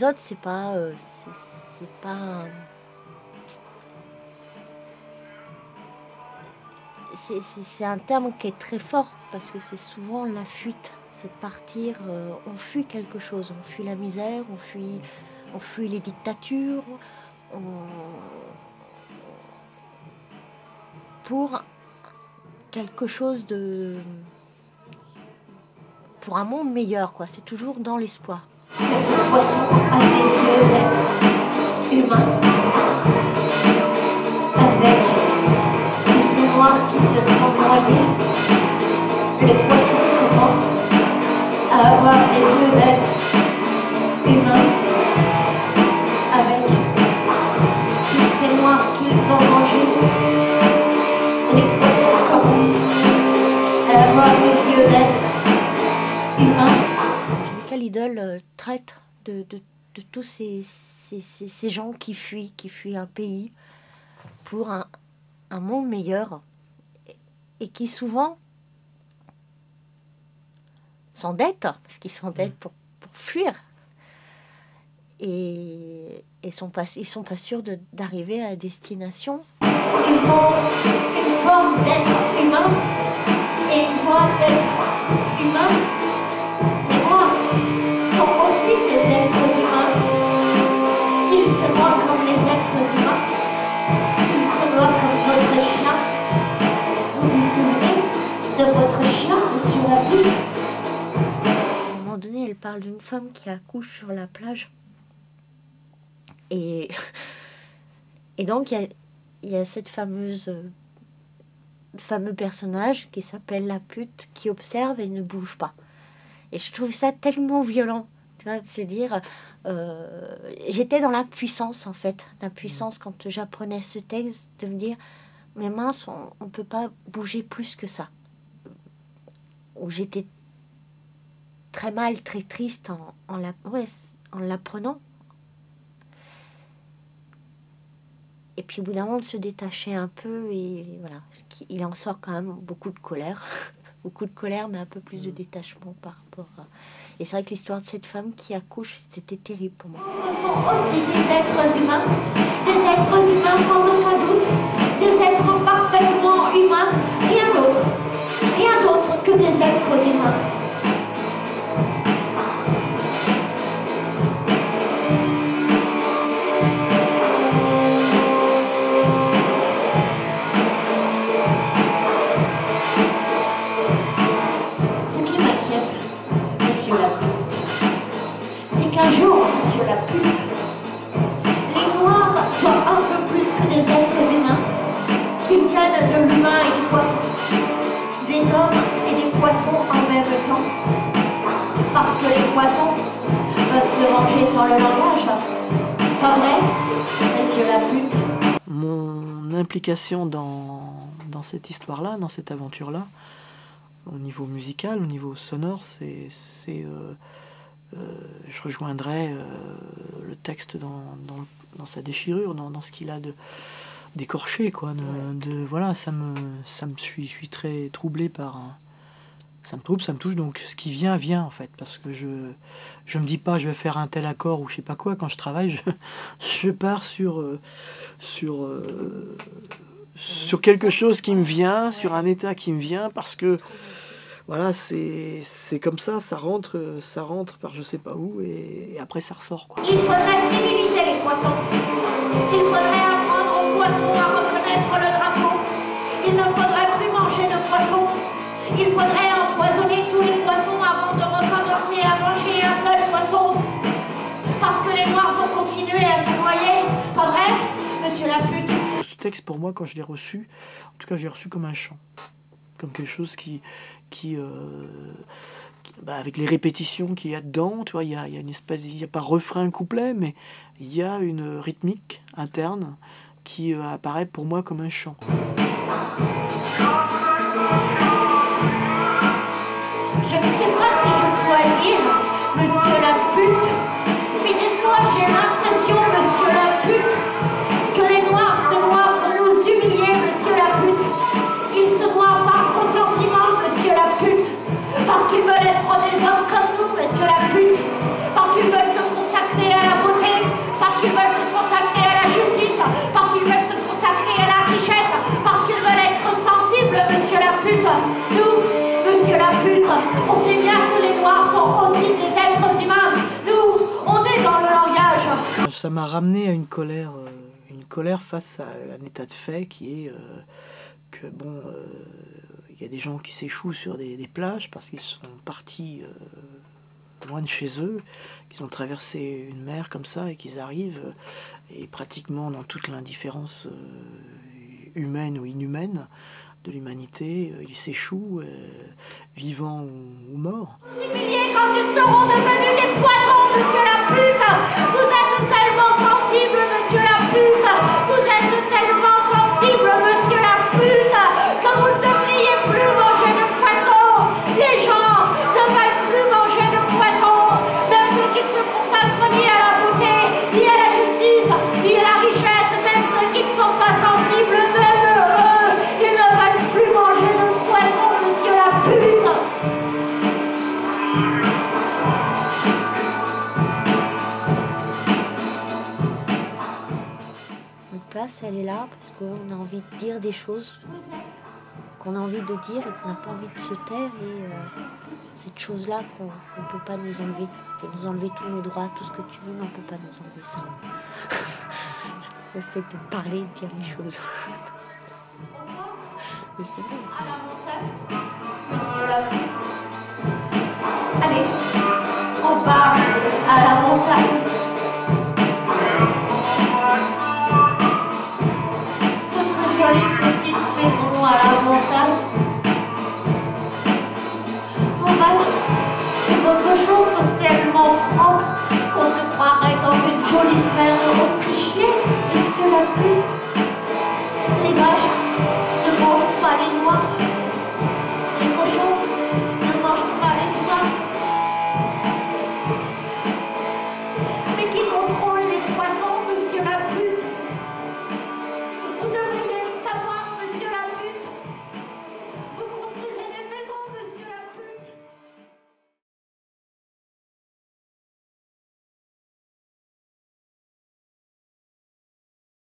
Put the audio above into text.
autres, c'est pas c'est un terme qui est très fort parce que c'est souvent la fuite, c'est de partir, on fuit quelque chose, on fuit la misère, on fuit les dictatures, pour quelque chose pour un monde meilleur, quoi. C'est toujours dans l'espoir. Que ce poisson a des yeux d'être humain, avec tous ces noirs qui se sont noyés. Les poissons commencent à avoir des yeux d'être humain, avec tous ces noirs qu'ils ont mangés. Les poissons commencent à avoir des yeux d'être humain. Lidl traite de tous ces gens qui fuient un pays pour un monde meilleur et qui souvent s'endettent, parce qu'ils s'endettent pour fuir et ils sont pas sûrs d'arriver à destination. Ils ont une forme d'être humain et une voix d'être humain. Les noirs sont aussi des êtres humains. Ils se voient comme les êtres humains. Ils se voient comme votre chien. Vous vous souvenez de votre chien, monsieur Lapute? À un moment donné, elle parle d'une femme qui accouche sur la plage. Et donc, il y a cette fameux personnage qui s'appelle Lapute qui observe et ne bouge pas. Et je trouve ça tellement violent, tu vois, de se dire... j'étais dans l'impuissance, en fait. L'impuissance, quand j'apprenais ce texte, de me dire, mais mince, on ne peut pas bouger plus que ça. Où j'étais très mal, très triste en l'apprenant. Et puis au bout d'un moment, de se détacher un peu, et voilà. Il en sort quand même beaucoup de colère. Beaucoup de colère, mais un peu plus de détachement par rapport à... Et c'est vrai que l'histoire de cette femme qui accouche, c'était terrible pour moi. Ce sont aussi des êtres humains sans aucun doute, des êtres parfaitement humains, rien d'autre que des êtres humains. Qu'un jour, monsieur Lapute, les Noirs soient un peu plus que des êtres humains, qu'ils viennent de l'humain et du poisson, des hommes et des poissons en même temps, parce que les poissons peuvent se manger sans le langage. Pas vrai, monsieur Lapute? Mon implication dans cette histoire-là, dans cette aventure-là, au niveau musical, au niveau sonore, je rejoindrais le texte dans sa déchirure, dans ce qu'il a d'écorché, quoi. Voilà, je suis très troublé par... Ça me trouble, ça me touche, donc ce qui vient, en fait, parce que je me dis pas je vais faire un tel accord ou je sais pas quoi. Quand je travaille, je pars sur quelque chose qui me vient, sur un état qui me vient, parce que voilà, c'est comme ça rentre par je sais pas où, et après ça ressort, quoi. Il faudrait civiliser les poissons. Il faudrait apprendre aux poissons à reconnaître le drapeau. Il ne faudrait plus manger de poissons. Il faudrait empoisonner tous les poissons avant de recommencer à manger un seul poisson. Parce que les Noirs vont continuer à se noyer. Pas vrai, monsieur Lapute? Ce texte, pour moi, quand je l'ai reçu, en tout cas, j'ai reçu comme un chant. Comme quelque chose qui avec les répétitions qu'il y a dedans, tu vois, il y a une espèce, il n'y a pas refrain, couplet, mais il y a une rythmique interne qui apparaît pour moi comme un chant. Je ne sais pas si je dois dire, monsieur Lapute, mais des fois j'ai l'impression, monsieur Lapute, que les Noirs se noient pour nous humilier, monsieur Lapute. Ils se noient par ressentiment, monsieur Lapute, parce qu'ils veulent être des hommes comme nous, monsieur Lapute, parce qu'ils veulent se consacrer à la ça m'a ramené à une colère face à un état de fait qui est que bon, il y a des gens qui s'échouent sur des plages parce qu'ils sont partis loin de chez eux, qu'ils ont traversé une mer comme ça et qu'ils arrivent et pratiquement dans toute l'indifférence humaine ou inhumaine de l'humanité, ils s'échouent, vivants ou morts. Vous humiliez quand ils seront devenus des poissons, monsieur la pute. Vous êtes tellement sensible, monsieur la pute. Vous êtes tellement sensible, monsieur la pute, que vous ne devriez plus manger de poisson. Les gens ne veulent plus manger de poisson, même ceux qui ne se consacrent ni à la beauté, ni à la justice, ni à la richesse, même ceux qui ne sont pas sensibles, même eux, ils ne veulent plus manger de poisson, monsieur la pute. Notre place, elle est là parce qu'on a envie de dire des choses qu'on a envie de dire et qu'on n'a pas envie de se taire. Et cette chose-là qu'on ne peut pas nous enlever. On peut nous enlever tous nos droits, tout ce que tu veux, mais on ne peut pas nous enlever ça. Le fait de parler, de dire les choses. Mais c'est bon. À la montagne, monsieur la pute. Allez, on part à la montagne. Votre jolie petite maison à la montagne. Vos vaches et vos cochons sont tellement grands qu'on se croirait dans une jolie ferme autrichienne, monsieur la pute.